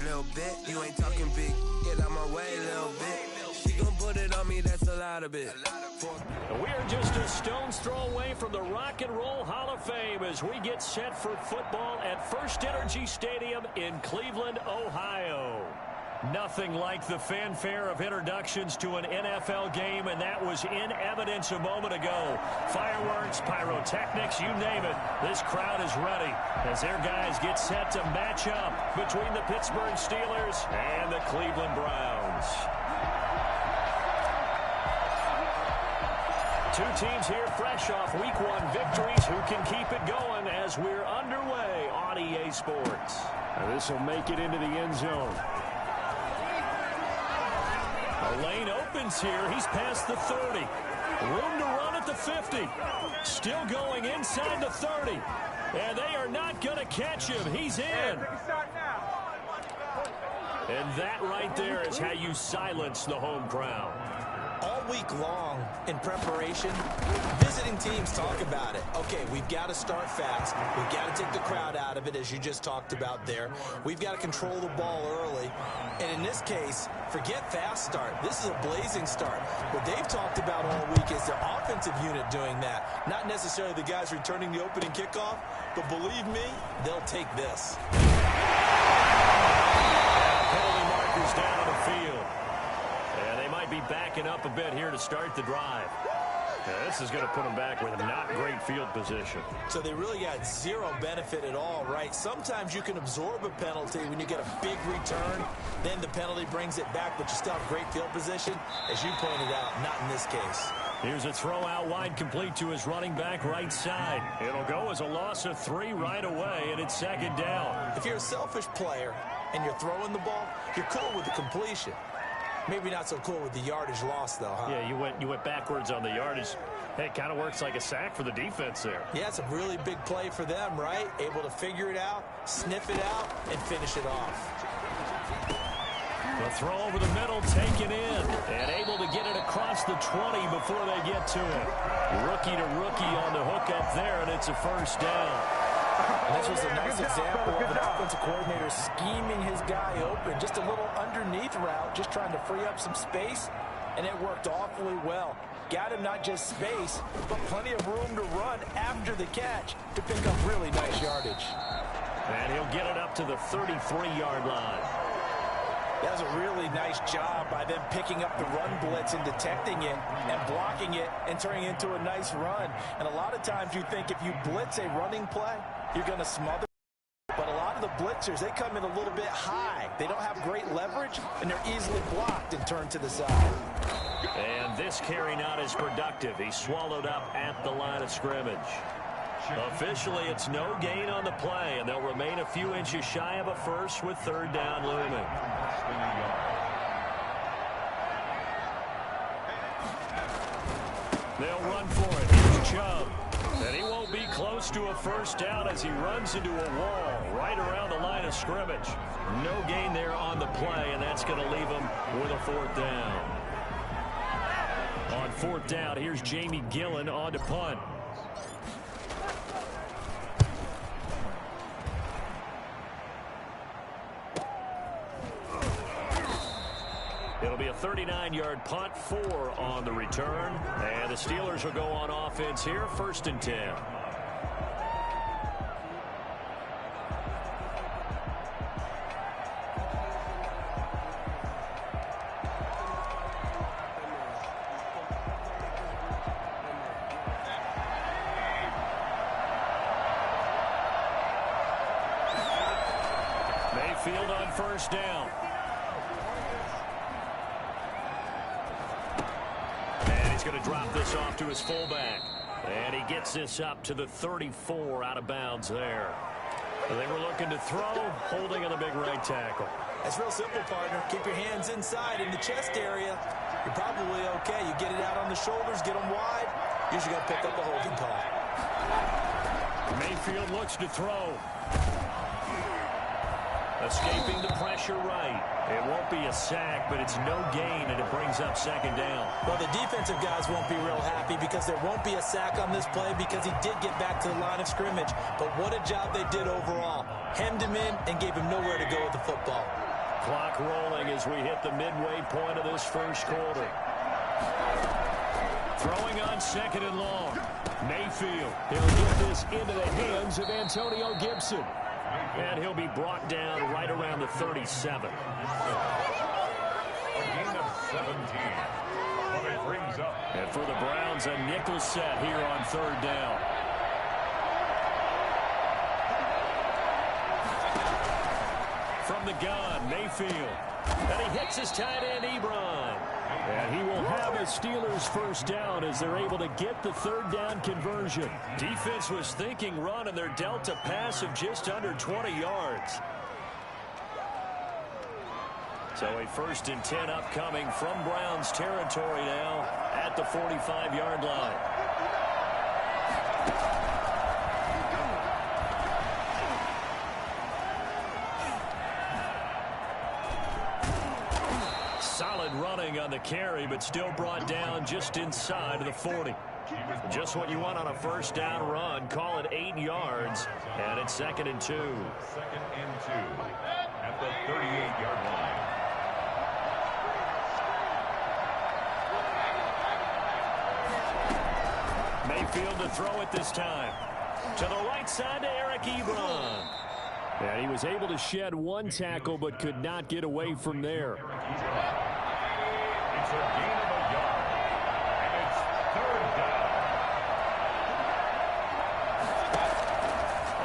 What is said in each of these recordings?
little bit. You ain't talking big, get out my way, little bit. She gon' put it on me, that's a lot of it. We are just a stone's throw away from the Rock and Roll Hall of Fame as we get set for football at First Energy Stadium in Cleveland, Ohio. Nothing like the fanfare of introductions to an NFL game, and that was in evidence a moment ago. Fireworks, pyrotechnics, you name it. This crowd is ready as their guys get set to match up between the Pittsburgh Steelers and the Cleveland Browns. Two teams here fresh off Week 1 victories who can keep it going as we're underway on EA Sports. This will make it into the end zone. A lane opens here. He's past the 30. Room to run at the 50. Still going inside the 30. And they are not going to catch him. He's in. And that right there is how you silence the home crowd. All week long in preparation, visiting teams talk about it. Okay, we've got to start fast. We've got to take the crowd out of it, as you just talked about there. We've got to control the ball early. And in this case, forget fast start. This is a blazing start. What they've talked about all week is their offensive unit doing that. Not necessarily the guys returning the opening kickoff, but believe me, they'll take this. Penalty markers down on the field. And they might be backing up a bit here to start the drive. Yeah, this is going to put them back with not great field position. So they really got zero benefit at all, right? Sometimes you can absorb a penalty when you get a big return. Then the penalty brings it back, but you still have great field position. As you pointed out, not in this case. Here's a throw out wide, complete to his running back right side. It'll go as a loss of 3 right away, and it's second down. If you're a selfish player and you're throwing the ball, you're cool with the completion. Maybe not so cool with the yardage loss, though, huh? Yeah, you went backwards on the yardage. Hey, it kind of works like a sack for the defense there. Yeah, it's a really big play for them, right? Able to figure it out, sniff it out, and finish it off. The throw over the middle, taken in, and able to get it across the 20 before they get to it. Rookie to rookie on the hook up there, and it's a first down. And this was a nice example of an offensive coordinator scheming his guy open. Just a little underneath route, just trying to free up some space, and it worked awfully well. Got him not just space, but plenty of room to run after the catch to pick up really nice yardage. And he'll get it up to the 33-yard line. That was a really nice job by them picking up the run blitz and detecting it and blocking it and turning it into a nice run. And a lot of times you think if you blitz a running play, you're going to smother. But a lot of the blitzers, they come in a little bit high. They don't have great leverage, and they're easily blocked and turned to the side. And this carry not as productive. He's swallowed up at the line of scrimmage. Officially, it's no gain on the play, and they'll remain a few inches shy of a first with third down looming. They'll run for it. Here's Chubb. And he won't be close to a first down as he runs into a wall right around the line of scrimmage. No gain there on the play, and that's going to leave him with a fourth down. On fourth down, here's Jamie Gillen on to punt. It'll be a 39-yard punt, 4 on the return. And the Steelers will go on offense here, 1st and 10. Mayfield on first down. He's going to drop this off to his fullback. And he gets this up to the 34 out of bounds there. They were looking to throw, holding on the big right tackle. It's real simple, partner. Keep your hands inside in the chest area. You're probably okay. You get it out on the shoulders, get them wide. Usually going to pick up a holding call. Mayfield looks to throw. Escaping the pressure right. It won't be a sack, but it's no gain, and it brings up second down. Well, the defensive guys won't be real happy because there won't be a sack on this play because he did get back to the line of scrimmage. But what a job they did overall. hemmed him in, and gave him nowhere to go with the football. Clock rolling as we hit the midway point of this first quarter. Throwing on 2nd and long. Mayfield. He'll get this into the hands of Antonio Gibson. And he'll be brought down right around the 37. A gain of 17. But it brings up. And for the Browns, a nickel set here on 3rd down. From the gun, Mayfield. And he hits his tight end, Ebron. And he will have a Steelers first down as they're able to get the 3rd down conversion. Defense was thinking run, and they're dealt a pass of just under 20 yards. So a 1st and 10 upcoming from Browns territory now at the 45-yard line. Solid running on the carry, but still brought down just inside of the 40. Just what you want on a 1st down run. Call it 8 yards, and it's 2nd and 2. 2nd and 2 at the 38-yard line. Mayfield to throw it this time. To the right side to Eric Ebron. And he was able to shed 1 tackle, but could not get away from there. It's a gain of a yard. And it's 3rd down.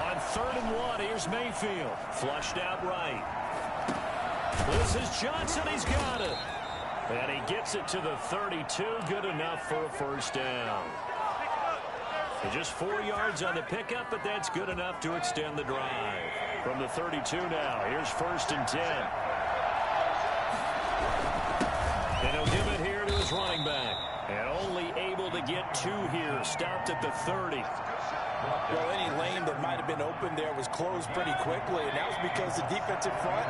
On 3rd and 1, here's Mayfield. Flushed out right. This is Johnson. He's got it. And he gets it to the 32. Good enough for a 1st down. And just 4 yards on the pickup, but that's good enough to extend the drive. From the 32 now, here's 1st and 10. And he'll give it here to his running back. And only able to get 2 here. Stopped at the 30. Well, any lane that might have been open there was closed pretty quickly, and that was because the defensive front,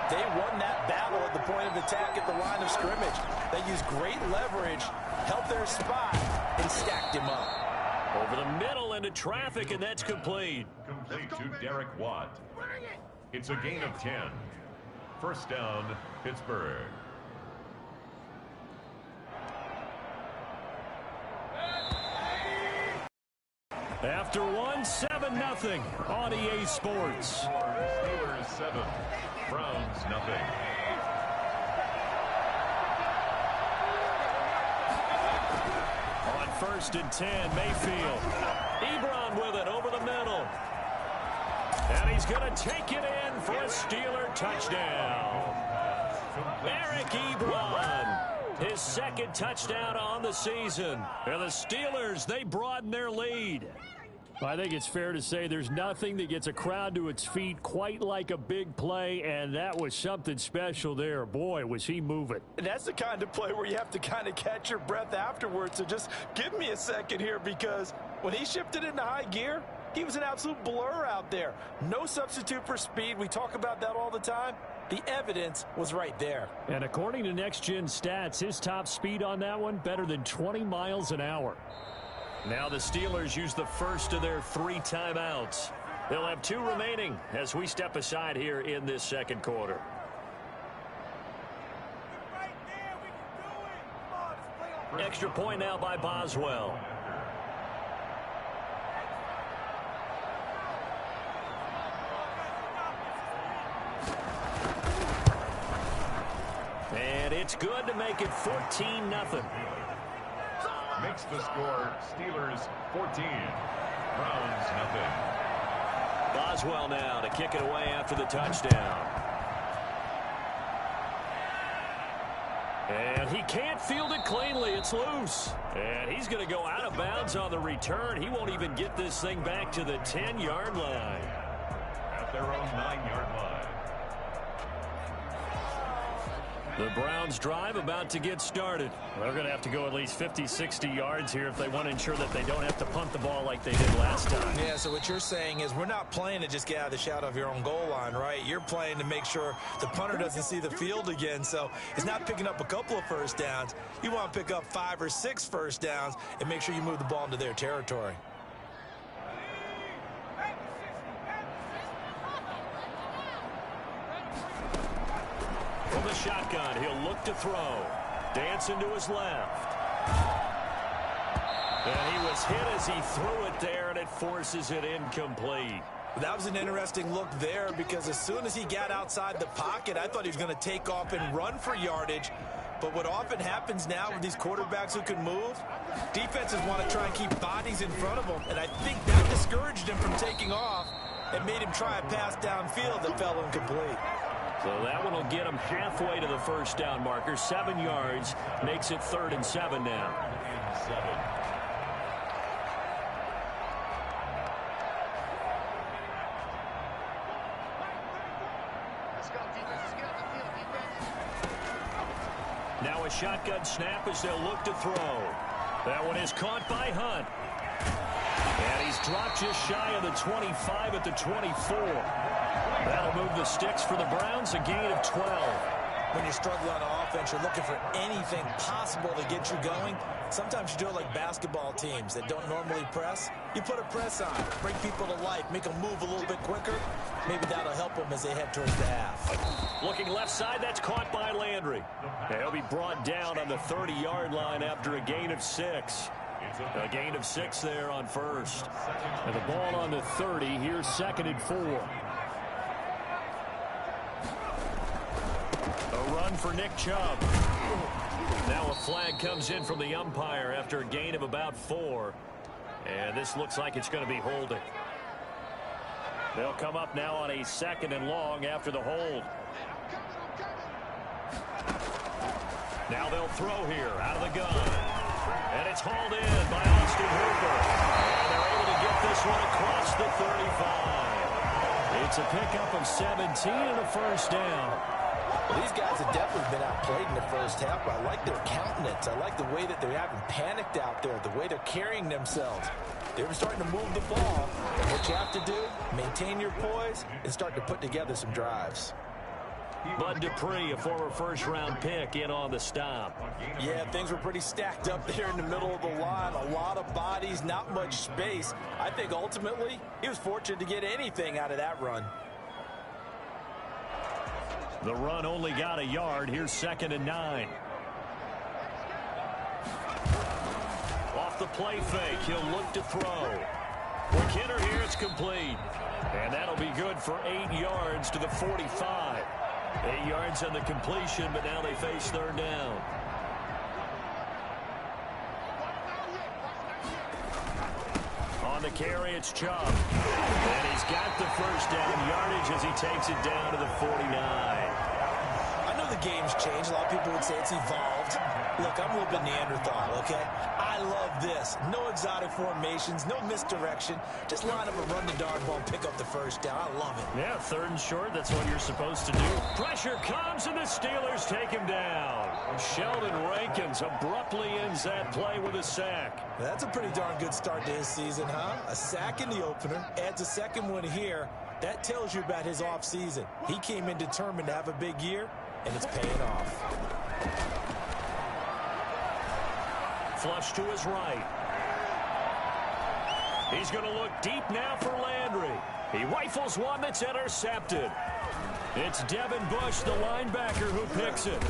they won that battle at the point of attack at the line of scrimmage. They used great leverage, held their spot, and stacked him up. Over the middle into traffic, and that's complete. Complete to Derek Watt. It's a gain of 10. 1st down, Pittsburgh. After 1, 7-0 on EA Sports. Steelers 7, Browns nothing. On 1st and 10, Mayfield. Ebron with it over the middle. And he's going to take it in for a Steeler touchdown. Eric Ebron, his 2nd touchdown on the season. And the Steelers, they broaden their lead. I think it's fair to say there's nothing that gets a crowd to its feet quite like a big play, and that was something special there. Boy, was he moving. And that's the kind of play where you have to kind of catch your breath afterwards. So just give me a second here, because when he shifted into high gear, he was an absolute blur out there. No substitute for speed. We talk about that all the time. The evidence was right there. And according to Next Gen Stats, his top speed on that one, better than 20 miles an hour. Now the Steelers use the first of their 3 timeouts. They'll have 2 remaining as we step aside here in this 2nd quarter. Extra point now by Boswell. And it's good to make it 14-0. Makes the score Steelers 14, Browns nothing. Boswell now to kick it away after the touchdown. And he can't field it cleanly. It's loose. And he's going to go out of bounds on the return. He won't even get this thing back to the 10-yard line. At their own 9-yard line. The Browns drive about to get started. They're going to have to go at least 50, 60 yards here if they want to ensure that they don't have to punt the ball like they did last time. Yeah, so what you're saying is we're not playing to just get out of the shadow of your own goal line, right? You're playing to make sure the punter doesn't see the field again. So it's not picking up a couple of first downs. You want to pick up 5 or 6 first downs and make sure you move the ball into their territory. From the shotgun, he'll look to throw. Dancing to his left. And he was hit as he threw it there, and it forces it incomplete. That was an interesting look there because as soon as he got outside the pocket, I thought he was going to take off and run for yardage. But what often happens now with these quarterbacks who can move, defenses want to try and keep bodies in front of them, and I think that discouraged him from taking off and made him try a pass downfield that fell incomplete. So that one will get him halfway to the first down marker. 7 yards makes it 3rd and 7 now. Now a shotgun snap as they'll look to throw. That one is caught by Hunt. And he's dropped just shy of the 25 at the 24. That'll move the sticks for the Browns, a gain of 12. When you're struggling on offense, you're looking for anything possible to get you going. Sometimes you do it like basketball teams that don't normally press. You put a press on, bring people to life, make them move a little bit quicker. Maybe that'll help them as they head towards the half. Looking left side, that's caught by Landry. And he'll be brought down on the 30-yard line after a gain of 6. A gain of 6 there on first. And the ball on the 30, here's 2nd and 4. A run for Nick Chubb. Now a flag comes in from the umpire after a gain of about 4. And this looks like it's going to be holding. They'll come up now on a 2nd and long after the hold. Now they'll throw here out of the gun. And it's hauled in by Austin Hooper. And they're able to get this one across the 35. It's a pickup of 17 and a first down. Well, these guys have definitely been outplayed in the first half, but I like their countenance. I like the way that they haven't panicked out there, the way they're carrying themselves. They were starting to move the ball. And what you have to do, maintain your poise and start to put together some drives. Bud Dupree, a former first-round pick, in on the stop. Yeah, things were pretty stacked up there in the middle of the line. A lot of bodies, not much space. I think ultimately he was fortunate to get anything out of that run. The run only got a yard. Here's 2nd and 9. Off the play fake, he'll look to throw. Quick hitter here, it's complete. And that'll be good for 8 yards to the 45. 8 yards on the completion, but now they face 3rd down. On the carry, it's Chubb. And he's got the first down yardage as he takes it down to the 49. I know the game's changed. A lot of people would say it's evolved. Look, I'm a little bit Neanderthal, okay? I love this. No exotic formations, no misdirection. Just line up and run the darn ball and pick up the first down. I love it. Yeah, 3rd and short, that's what you're supposed to do. Pressure comes, and the Steelers take him down. Sheldon Rankins abruptly ends that play with a sack. That's a pretty darn good start to his season, huh? A sack in the opener, adds a 2nd one here. That tells you about his offseason. He came in determined to have a big year, and it's paying off. Flush to his right. He's going to look deep now for Landry. He rifles one that's intercepted. It's Devin Bush, the linebacker, who picks it.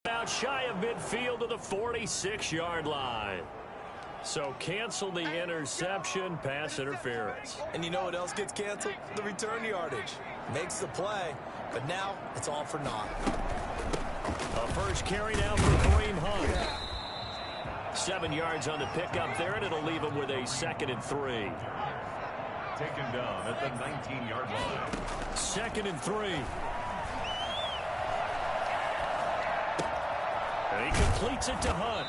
Out shy of midfield to the 46-yard line. So cancel the interception, pass interference. And you know what else gets canceled? The return yardage. Makes the play, but now it's all for naught. A first carry now for Kareem Hunt. 7 yards on the pickup there, and it'll leave him with a 2nd and 3. Taken down at the 19-yard line. 2nd and 3. And he completes it to Hunt.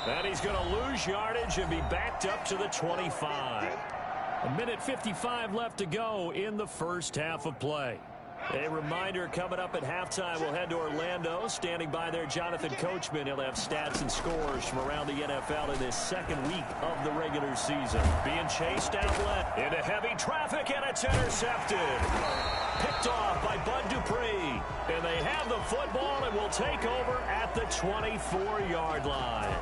And he's going to lose yardage and be backed up to the 25. A minute 55 left to go in the first half of play. A reminder, coming up at halftime, we'll head to Orlando. Standing by there, Jonathan Coachman. He'll have stats and scores from around the NFL in this 2nd week of the regular season. Being chased outlet into heavy traffic, and it's intercepted. Picked off by Bud Dupree. And they have have the football and will take over at the 24-yard line.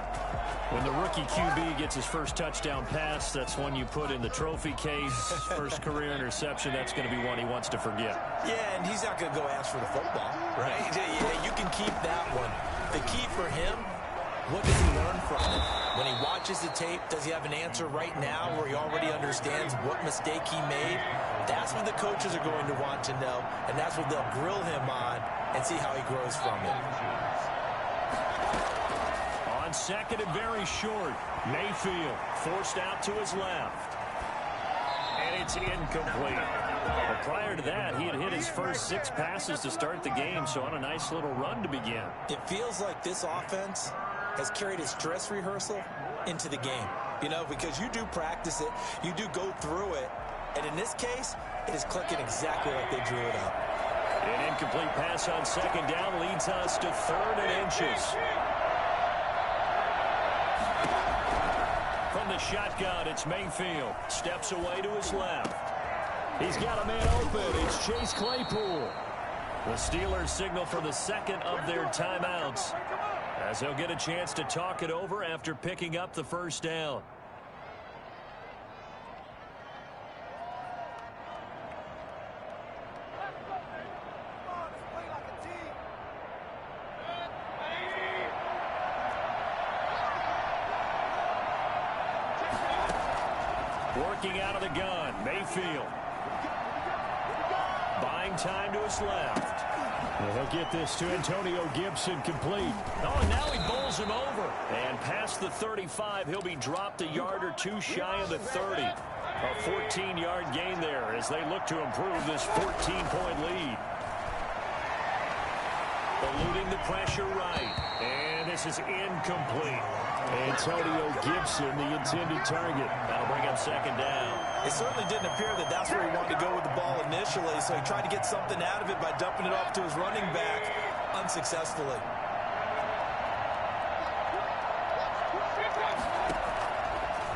When the rookie QB gets his first touchdown pass, that's one you put in the trophy case. First career interception, that's going to be one he wants to forget. Yeah, and he's not going to go ask for the football, right? Yeah, you can keep that one. The key for him, what does he learn from it? When he watches the tape, does he have an answer right now where he already understands what mistake he made? That's what the coaches are going to want to know, and that's what they'll grill him on and see how he grows from it. On second and very short, Mayfield forced out to his left. And it's incomplete. But prior to that, he had hit his first 6 passes to start the game, so on a nice little run to begin. It feels like this offense has carried its dress rehearsal into the game. You know, because you do practice it, you do go through it, and in this case, it is clicking exactly like they drew it up. An incomplete pass on second down leads us to 3rd and inches. From the shotgun, it's Mayfield. Steps away to his left. He's got a man open. It's Chase Claypool. The Steelers signal for the second of their timeouts, as they'll get a chance to talk it over after picking up the first down. Working out of the gun, Mayfield. Buying time to his left. Well, he'll get this to Antonio Gibson complete. Oh, and now he bowls him over. And past the 35, he'll be dropped a yard or two shy of the 30. A 14-yard gain there as they look to improve this 14-point lead. Eluding the pressure right. And this is incomplete. Antonio Gibson, the intended target. That'll bring up second down. It certainly didn't appear that that's where he wanted to go with the ball initially, so he tried to get something out of it by dumping it off to his running back unsuccessfully.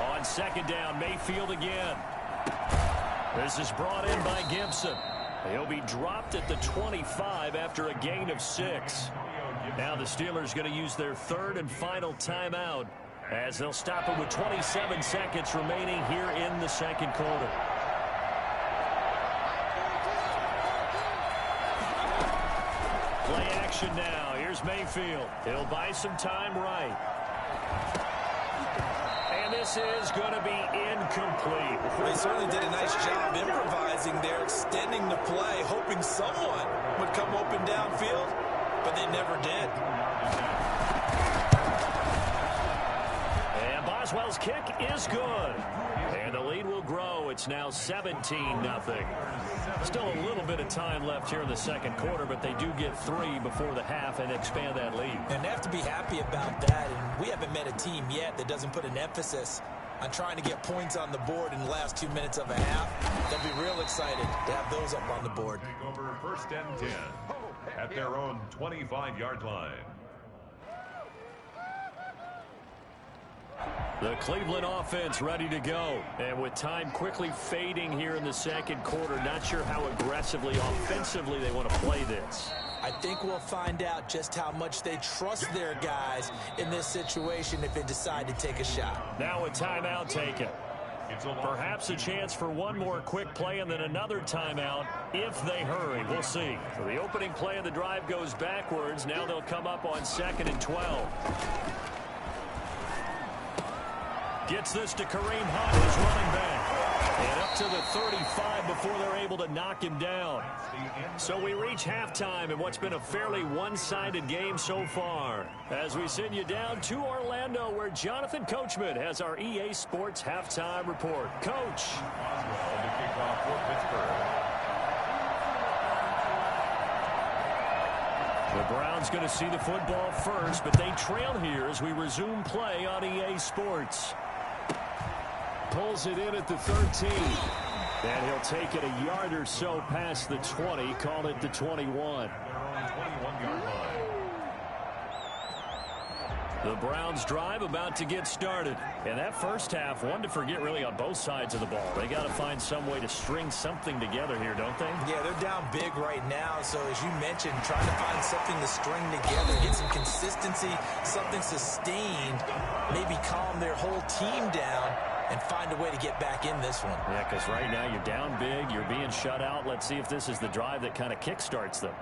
On second down, Mayfield again. This is brought in by Gibson. He'll be dropped at the 25 after a gain of 6. Now the Steelers going to use their 3rd and final timeout as they'll stop it with 27 seconds remaining here in the second quarter. Play action now. Here's Mayfield. He'll buy some time right. And this is going to be incomplete. They certainly did a nice job improvising there, extending the play, hoping someone would come open downfield, but they never did. And Boswell's kick is good. And the lead will grow. It's now 17-0. Still a little bit of time left here in the second quarter, but they do get 3 before the half and expand that lead. And they have to be happy about that. And we haven't met a team yet that doesn't put an emphasis on trying to get points on the board in the last 2 minutes of a half. They'll be real excited to have those up on the board. Take over 1st and 10 at their own 25-yard line. The Cleveland offense ready to go. And with time quickly fading here in the second quarter, not sure how aggressively, offensively they want to play this. I think we'll find out just how much they trust their guys in this situation if they decide to take a shot. Now a timeout taken. Perhaps a chance for one more quick play and then another timeout if they hurry. We'll see. So the opening play of the drive goes backwards. Now they'll come up on 2nd and 12. Gets this to Kareem Hunt, his running back. And up to the 35 before they're able to knock him down. So we reach halftime in what's been a fairly one-sided game so far. As we send you down to Orlando, where Jonathan Coachman has our EA Sports halftime report. Coach. To kick off for Pittsburgh. The Browns going to see the football first, but they trail here as we resume play on EA Sports. Pulls it in at the 13. And he'll take it a yard or so past the 20, call it the 21. Their own 21-yard line. The Browns drive about to get started. And that first half, one to forget really on both sides of the ball. They got to find some way to string something together here, don't they? Yeah, they're down big right now. So as you mentioned, trying to find something to string together, get some consistency, something sustained, maybe calm their whole team down and find a way to get back in this one. Yeah, because right now you're down big, you're being shut out. Let's see if this is the drive that kind of kickstarts them.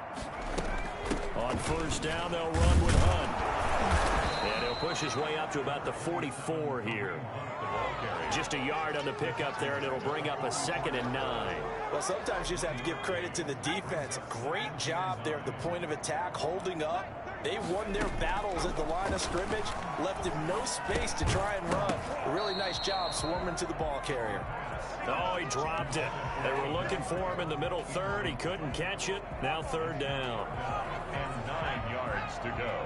On first down, they'll run with Hunt. And he'll push his way up to about the 44 here. Just a yard on the pickup there, and it'll bring up a 2nd and 9. Well, sometimes you just have to give credit to the defense. Great job there at the point of attack, holding up. They won their battles at the line of scrimmage, left him no space to try and run. A really nice job swarming to the ball carrier. Oh, he dropped it. They were looking for him in the middle third. He couldn't catch it. Now 3rd down. And 9 yards to go.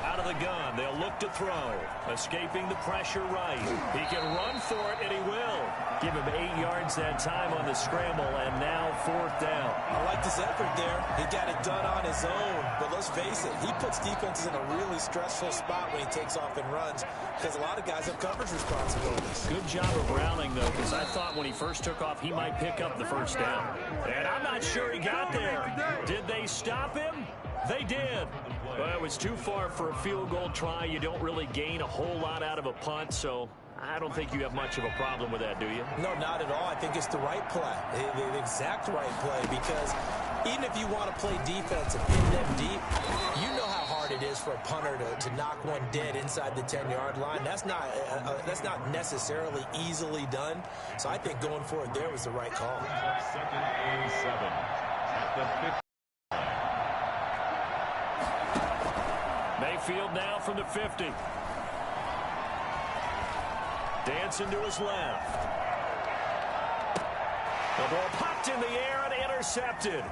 Out of the gun, they'll look to throw. Escaping the pressure right. He can run for it, and he will. Give him 8 yards that time on the scramble, and now 4th down. I like this effort there. He got it done on his own. But let's face it, he puts defenses in a really stressful spot when he takes off and runs because a lot of guys have coverage responsibilities. Good job of rallying, though, because I thought when he first took off, he might pick up the first down. And I'm not sure he got there. Did they stop him? They did. But it was too far for a field goal try. You don't really gain a whole lot out of a punt, so I don't think you have much of a problem with that, do you? No, not at all. I think it's the right play, the exact right play, because even if you want to play defense and pin them deep, you know how hard it is for a punter to knock one dead inside the 10-yard line. That's not necessarily easily done. So I think going for it there was the right call. 2nd and 7 at the 50. Mayfield now from the 50. Dancing to his left. The ball popped in the air and intercepted.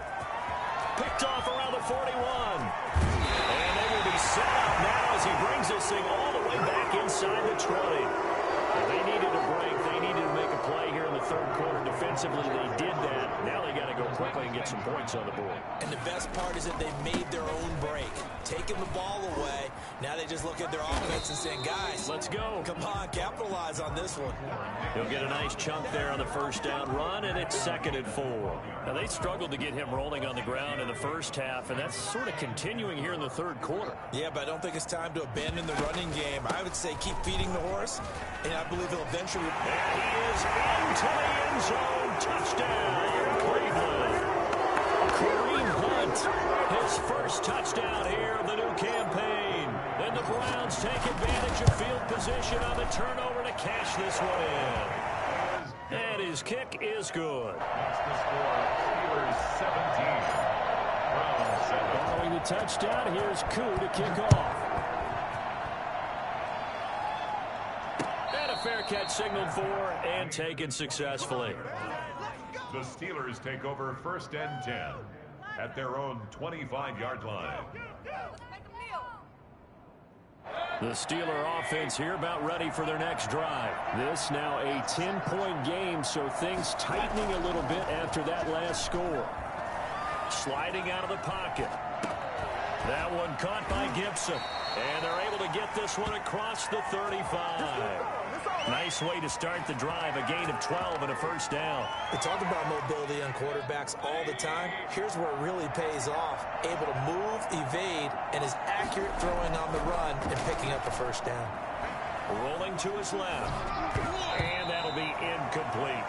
Picked off around the 41. And they will be set up now as he brings this thing all the way back inside the 20. They needed a break. They needed to make a play here in the 3rd quarter. Defensively, they did that. Now they got to go quickly and get some points on the board. And the best part is that they made their own break. Taking the ball away. Now they just look at their offense and saying, guys, let's go. Come on, capitalize on this one. He'll get a nice chunk there on the first down run, and it's 2nd and 4. Now, they struggled to get him rolling on the ground in the first half, and that's sort of continuing here in the 3rd quarter. Yeah, but I don't think it's time to abandon the running game. I would say keep feeding the horse, and I believe he'll eventually... And he is into the end zone. Touchdown, Cleveland. Kareem Hunt, his first touchdown here of the new campaign. And the Browns take advantage of field position on the turnover to cash this one in. And his kick is good. That's the score. Steelers 17. Browns 7. Following the touchdown, here's Koo to kick off. And a fair catch signaled for and taken successfully. The Steelers take over 1st and 10 at their own 25-yard line. The Steeler offense here about ready for their next drive. This now a 10-point game, so things tightening a little bit after that last score. Sliding out of the pocket. That one caught by Gibson. And they're able to get this one across the 35. Nice way to start the drive, a gain of 12 and a first down. We talk about mobility on quarterbacks all the time. Here's where it really pays off. Able to move, evade, and is accurate throwing on the run and picking up a first down. Rolling to his left. And that'll be incomplete.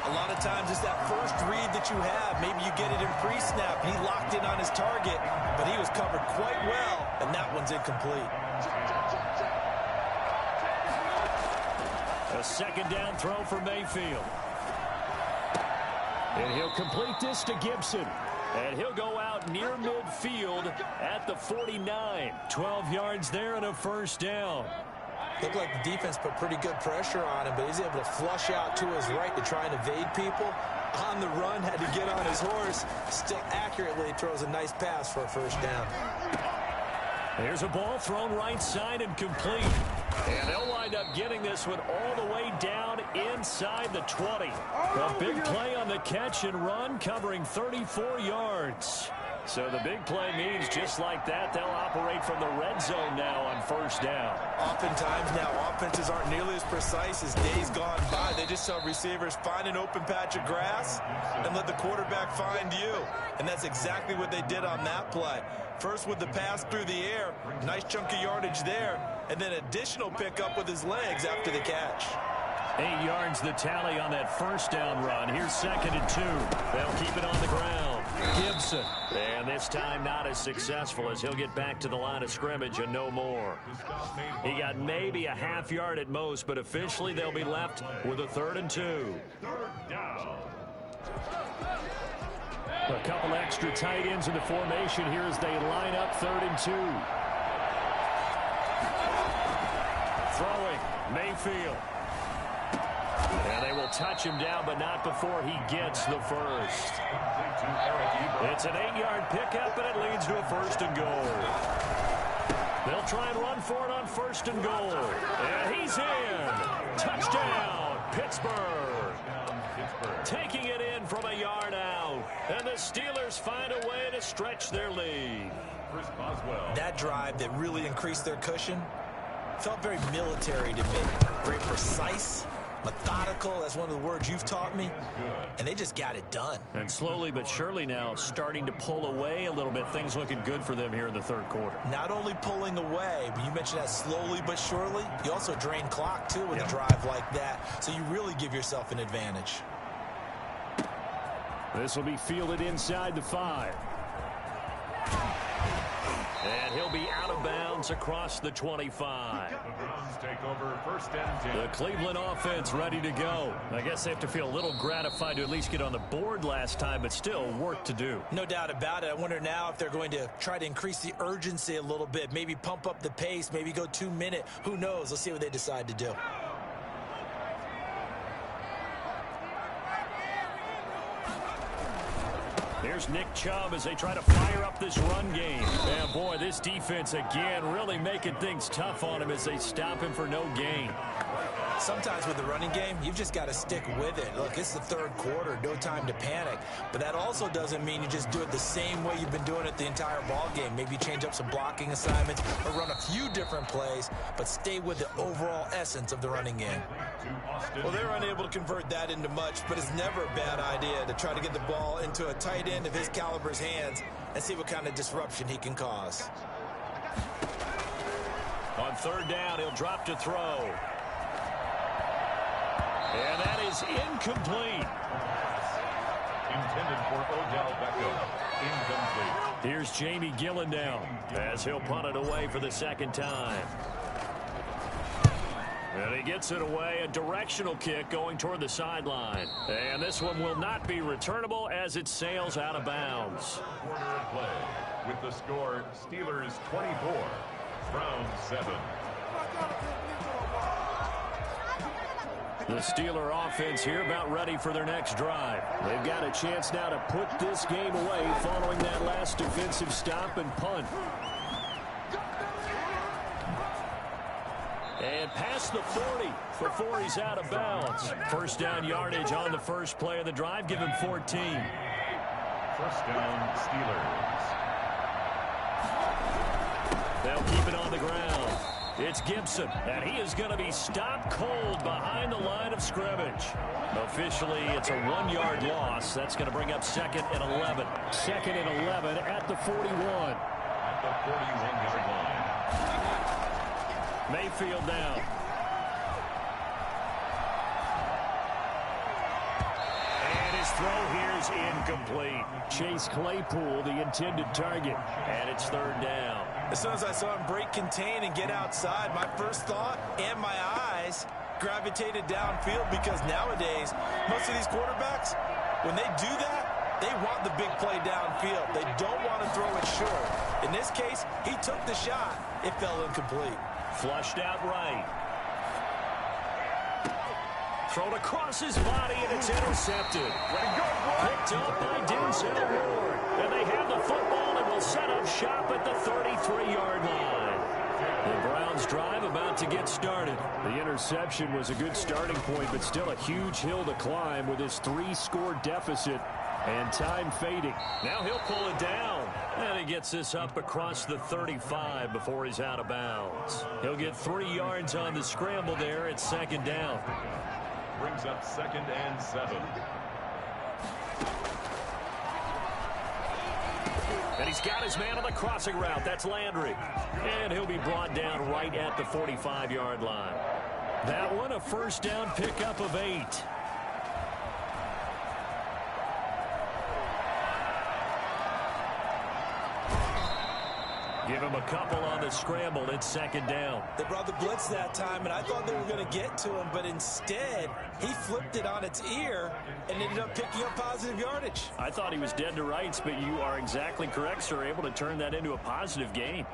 A lot of times it's that first read that you have. Maybe you get it in pre-snap. He locked in on his target, but he was covered quite well, and that one's incomplete. A 2nd down throw for Mayfield. And he'll complete this to Gibson. And he'll go out near midfield at the 49. 12 yards there and a first down. Looked like the defense put pretty good pressure on him, but he's able to flush out to his right to try and evade people. On the run, had to get on his horse. Still accurately throws a nice pass for a first down. There's a ball thrown right side and complete. And they'll wind up getting this one all the way down inside the 20. A big play on the catch and run, covering 34 yards. So the big play means just like that, they'll operate from the red zone now on first down. Oftentimes now, offenses aren't nearly as precise as days gone by. They just tell receivers, find an open patch of grass and let the quarterback find you. And that's exactly what they did on that play. First with the pass through the air, nice chunk of yardage there, and then additional pickup with his legs after the catch. 8 yards the tally on that first down run. Here's 2nd and 2. They'll keep it on the ground. Gibson. And this time not as successful as he'll get back to the line of scrimmage and no more. He got maybe a half yard at most, but officially they'll be left with a 3rd and 2. A couple extra tight ends in the formation here as they line up 3rd and 2. Throwing, Mayfield. And they will touch him down, but not before he gets the first. It's an 8-yard pickup, and it leads to a 1st and goal. They'll try and run for it on 1st and goal. And he's in. Touchdown, Pittsburgh. Taking it in from a yard out. And the Steelers find a way to stretch their lead. That drive that really increased their cushion felt very military to me. Very precise, methodical. That's one of the words you've taught me. And they just got it done. And slowly but surely now starting to pull away a little bit. Things looking good for them here in the 3rd quarter. Not only pulling away, but you mentioned that slowly but surely. You also drain clock, too, with a drive like that. So you really give yourself an advantage. This will be fielded inside the 5. And he'll be out of bounds across the 25. The Browns take over 1st and 10. The Cleveland offense ready to go. I guess they have to feel a little gratified to at least get on the board last time, but still work to do. No doubt about it. I wonder now if they're going to try to increase the urgency a little bit, maybe pump up the pace, maybe go 2-minute. Who knows? Let's see what they decide to do. Here's Nick Chubb as they try to fire up this run game. And boy, this defense again really making things tough on him as they stop him for no gain. Sometimes with the running game, you've just got to stick with it. Look, it's the 3rd quarter, no time to panic. But that also doesn't mean you just do it the same way you've been doing it the entire ball game. Maybe change up some blocking assignments or run a few different plays, but stay with the overall essence of the running game. Well, they're unable to convert that into much, but it's never a bad idea to try to get the ball into a tight end of his caliber's hands and see what kind of disruption he can cause. On 3rd down, he'll drop to throw. And that is incomplete. Intended for Odell Beckham. Incomplete. Here's Jamie Gillen down as he'll punt it away for the 2nd time. And he gets it away, a directional kick going toward the sideline. And this one will not be returnable as it sails out of bounds. Quarter of play with the score Steelers 24, Browns 7. The Steeler offense here about ready for their next drive. They've got a chance now to put this game away following that last defensive stop and punt. And past the 40 before he's out of bounds. 1st down yardage on the first play of the drive. Give him 14. 1st down Steelers. They'll keep it on the ground. It's Gibson, and he is going to be stopped cold behind the line of scrimmage. Officially, it's a 1-yard loss. That's going to bring up 2nd and 11. 2nd and 11 at the 41. At the 41-yard line. Mayfield down. And his throw here is incomplete. Chase Claypool, the intended target. And it's 3rd down. As soon as I saw him break contain and get outside, my first thought and my eyes gravitated downfield, because nowadays, most of these quarterbacks, when they do that, they want the big play downfield. They don't want to throw it short. In this case, he took the shot. It fell incomplete. Flushed out right. Thrown across his body, and it's intercepted. Picked up by Denzel Ward. And they have the football and will set up shop at the 33-yard line. The Browns drive about to get started. The interception was a good starting point, but still a huge hill to climb with his 3-score deficit And time fading. Now he'll pull it down. And he gets this up across the 35 before he's out of bounds. He'll get 3 yards on the scramble there at second down. Brings up 2nd and 7. And he's got his man on the crossing route. That's Landry. And he'll be brought down right at the 45-yard line. That one a first down pickup of 8. Give him a couple on the scramble. It's second down. They brought the blitz that time, and I thought they were going to get to him, but instead, he flipped it on its ear and ended up picking up positive yardage. I thought he was dead to rights, but you are exactly correct, sir. Able to turn that into a positive gain.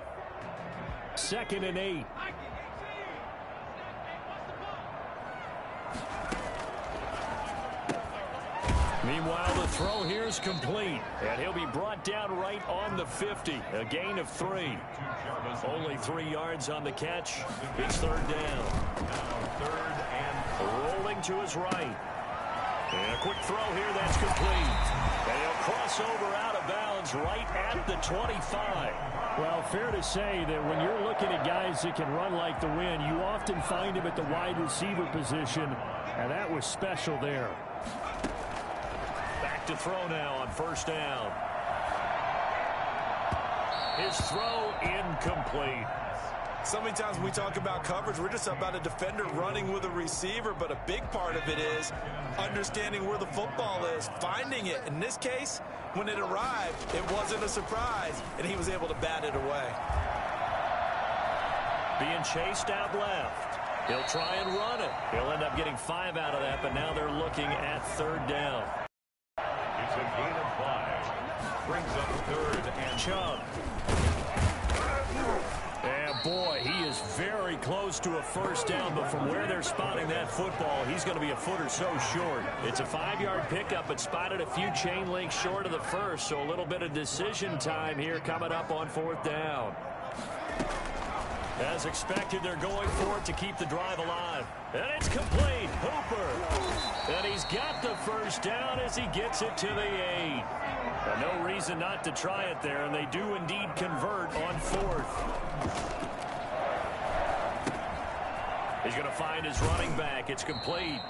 2nd and 8. Meanwhile, the throw here is complete, and he'll be brought down right on the 50. A gain of 3. Only 3 yards on the catch. It's third down. Now 3rd and rolling to his right. And a quick throw here that's complete. And he'll cross over out of bounds right at the 25. Well, fair to say that when you're looking at guys that can run like the wind, you often find him at the wide receiver position, and that was special there. Back to throw now on first down. His throw incomplete. So many times when we talk about coverage, we're just about a defender running with a receiver, but a big part of it is understanding where the football is, finding it. In this case, when it arrived, it wasn't a surprise, and he was able to bat it away. Being chased out left. He'll try and run it. He'll end up getting 5 out of that, but now they're looking at third down. it's a gain of 5. Brings up 3rd and Chubb. And boy, he is very close to a first down, but from where they're spotting that football, he's going to be a foot or so short. It's a 5-yard pickup, but spotted a few chain links short of the first, so a little bit of decision time here coming up on 4th down. As expected, they're going for it to keep the drive alive. And it's complete. Hooper. And he's got the first down as he gets it to the 8. And no reason not to try it there, and they do indeed convert on 4th. He's going to find his running back. It's complete.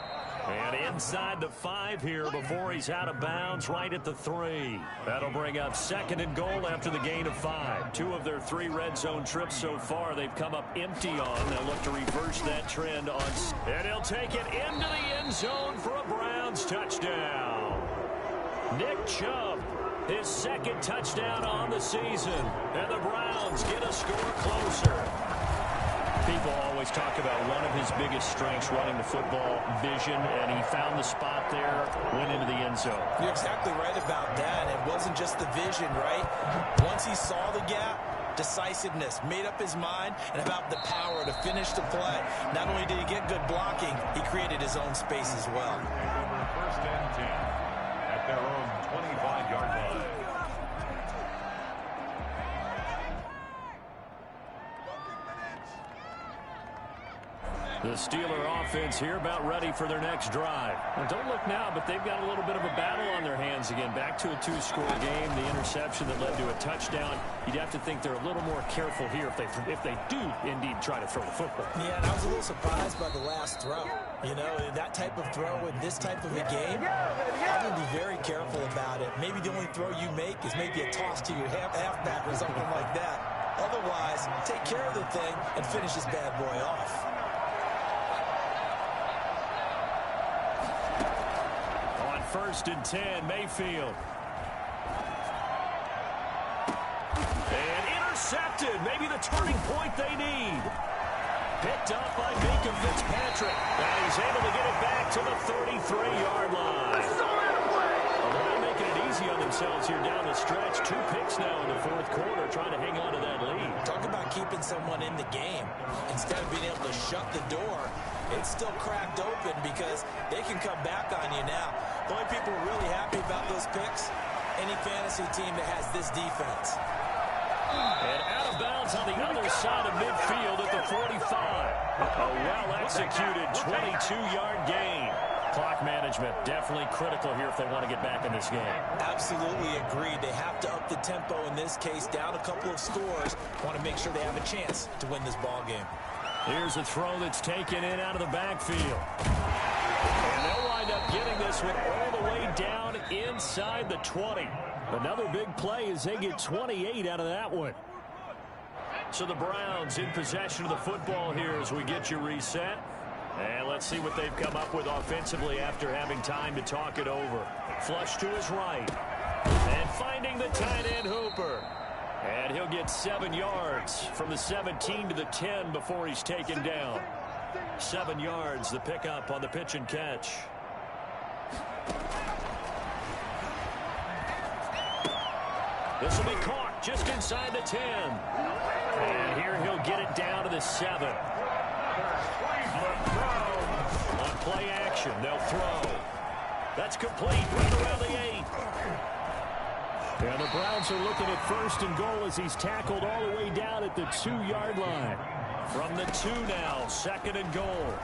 And inside the 5 here before he's out of bounds right at the 3. That'll bring up 2nd and goal after the gain of 5. 2 of their 3 red zone trips so far they've come up empty on. They'll look to reverse that trend on. And he'll take it into the end zone for a Browns touchdown. Nick Chubb, his 2nd touchdown on the season. And the Browns get a score closer. People always talk about one of his biggest strengths, running the football, vision, and he found the spot there, went into the end zone. You're exactly right about that. It wasn't just the vision, right? Once he saw the gap, decisiveness, made up his mind, and about the power to finish the play. Not only did he get good blocking, he created his own space as well. First and 10 at their own 25-yard line. The Steeler offense here about ready for their next drive. Now, don't look now, but they've got a little bit of a battle on their hands again. Back to a 2-score game. The interception that led to a touchdown. You'd have to think they're a little more careful here if they do indeed try to throw the football. Yeah, and I was a little surprised by the last throw. You know, that type of throw in this type of a game, I would be very careful about it. Maybe the only throw you make is maybe a toss to your halfback or something like that. Otherwise, take care of the thing and finish this bad boy off. First and 10, Mayfield. And intercepted. Maybe the turning point they need. Picked up by Minka Fitzpatrick. And he's able to get it back to the 33-yard line. Well, they're not making it easy on themselves here down the stretch. 2 picks now in the 4th quarter, trying to hang on to that lead. Talk about keeping someone in the game. Instead of being able to shut the door, it's still cracked open because they can come back on you now. The only people really happy about those picks, any fantasy team that has this defense. And out of bounds on the other side of midfield at the 45. A well-executed 22-yard gain. Clock management definitely critical here if they want to get back in this game. Absolutely agreed. They have to up the tempo in this case, down a couple of scores. Want to make sure they have a chance to win this ball game. Here's a throw that's taken in out of the backfield. And they'll wind up getting this one all the way down inside the 20. Another big play as they get 28 out of that one. So the Browns in possession of the football here as we get you reset. And let's see what they've come up with offensively after having time to talk it over. Flush to his right. And finding the tight end Hooper. And he'll get 7 yards from the 17 to the 10 before he's taken down. 7 yards, the pickup on the pitch and catch. This will be caught just inside the 10. And here he'll get it down to the 7. On play action, they'll throw. That's complete right around the 8. And the Browns are looking at 1st and goal as he's tackled all the way down at the 2-yard line. From the 2 now, 2nd and goal.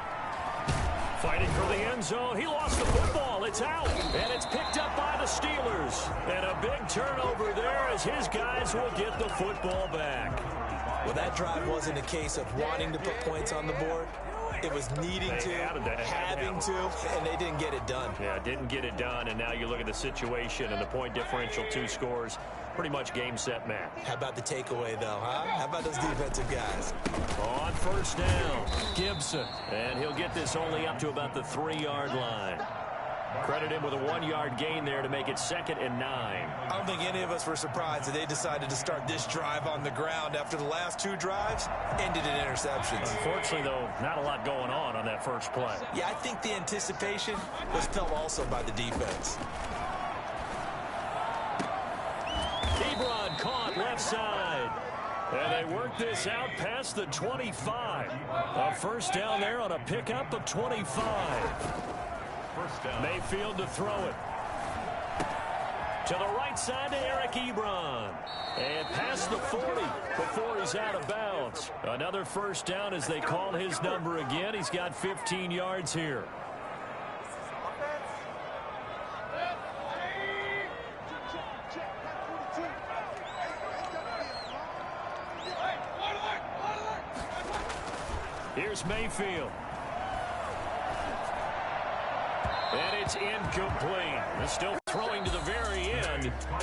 Fighting for the end zone. He lost the football. It's out. And it's picked up by the Steelers. And a big turnover there as his guys will get the football back. Well, that drive wasn't a case of wanting to put points on the board. It was needing to, having to, and they didn't get it done. Yeah, didn't get it done, and now you look at the situation and the point differential, 2 scores, pretty much game, set, match. How about the takeaway, though, huh? How about those defensive guys? On 1st down, Gibson, and he'll get this only up to about the 3-yard line. Credit him with a 1-yard gain there to make it 2nd and 9. I don't think any of us were surprised that they decided to start this drive on the ground after the last 2 drives ended in interceptions. Unfortunately, though, not a lot going on that first play. Yeah, I think the anticipation was felt also by the defense. Ebron caught left side. And they work this out past the 25. A 1st down there on a pickup of 25. Mayfield to throw it. To the right side to Eric Ebron. And past the 40 before he's out of bounds. Another 1st down as they call his number again. He's got 15 yards here. Here's Mayfield. And it's incomplete. They're still throwing to the very end.